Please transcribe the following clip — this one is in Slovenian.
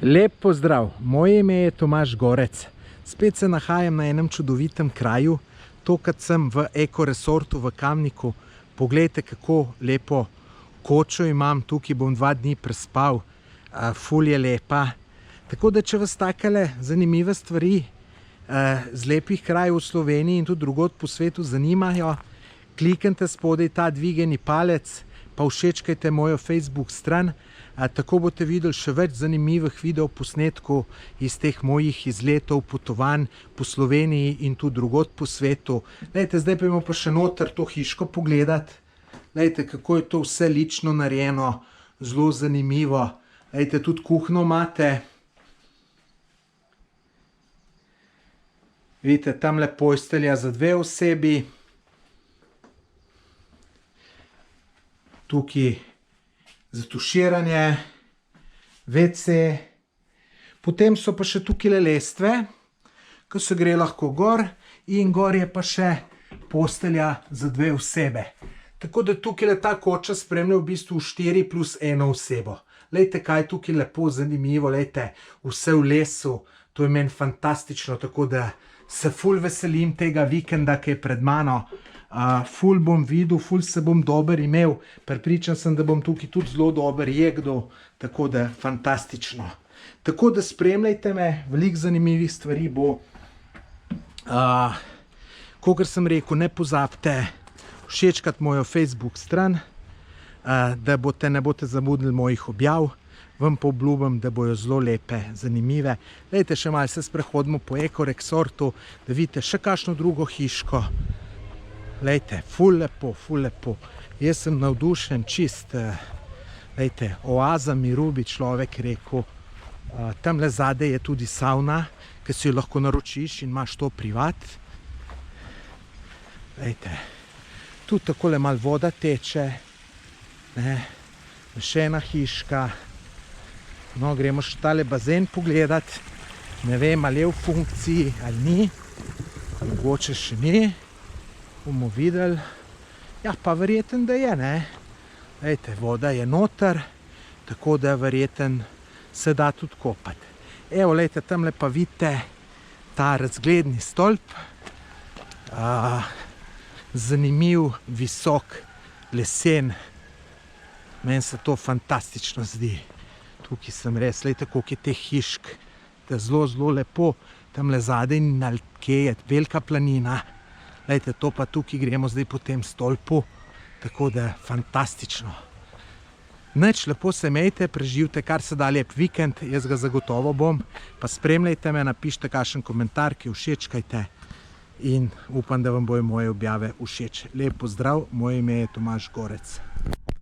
Lep pozdrav, moje ime je Tomaž Gorec. Spet se nahajam na enem čudovitem kraju, tokrat sem v ekoresortu v Kamniku. Poglejte, kako lepo kočo imam, tukaj bom 2 dni prespal, ful je lepa. Tako da, če vas takele zanimive stvari z lepih krajev v Sloveniji in tudi drugod po svetu zanimajo, kliknite spodaj ta dvigani palec, pa všečkajte mojo Facebook stran. Tako boste videli še več zanimivih videoposnetkov iz teh mojih izletov, potovanj po Sloveniji in tudi drugod po svetu. Glejte, zdaj pa imamo pa še noter to hiško pogledati. Glejte, kako je to vse lično narejeno, zelo zanimivo. Glejte, tudi kuhno imate. Vidite, tamle postelja za 2 osebi. Tukaj za tuširanje, WC. Potem so pa še tukaj lestve, ki se gre lahko gor, in gor je pa še postelja za 2 osebe. Tako da tukaj ta koča spremlja v bistvu 4 plus 1 osebo. Lejte, kaj je tukaj lepo zanimivo, lejte, vse v lesu, to je meni fantastično, tako da se ful veselim tega vikenda, ki je pred mano. Ful bom videl, ful se bom dober imel, prepričan sem, da bom tukaj tudi zelo dober jedel, tako da fantastično. Tako da spremljajte me, veliko zanimivih stvari bo. Kakor sem rekel, ne pozabite všečkati mojo Facebook stran, da ne boste zamudili mojih objav, vam pa obljubim, da bojo zelo lepe, zanimive. Lejte, še malo se sprehodimo po ekoresortu, da vidite še kakšno drugo hiško. Lejte, ful lepo, ful lepo. Jaz sem navdušen čist. Lejte, oaza miru, bi človek rekel. Tamle zadaj je tudi savna, ki si jo lahko naročiš in imaš to privat. Lejte, tu takole malo voda teče. Še ena hiška. No, gremo še tale bazen pogledat. Ne vem, ali je v funkciji ali ni. Mogoče še ni. Bomo videli. Ja, pa verjeten, da je, ne. Lejte, voda je noter, tako da verjeten se da tudi kopati. Evo, lejte, tamle pa vidite ta razgledni stolp. Zanimiv, visok, lesen. Meni se to fantastično zdi. Tukaj sem res, lejte, koliko je teh hišk. Da zelo, zelo lepo. Tamle zadaj na kje je velika planina. Lejte, to pa tukaj gremo zdaj po tem stolpu, tako da fantastično. Nič, lepo se imejte, preživite kar se da lep vikend, jaz ga zagotovo bom, pa spremljajte me, napišite kakšen komentar, ki všečkajte in upam, da vam bojo moje objave všeč. Lep pozdrav, moje ime je Tomaž Gorec.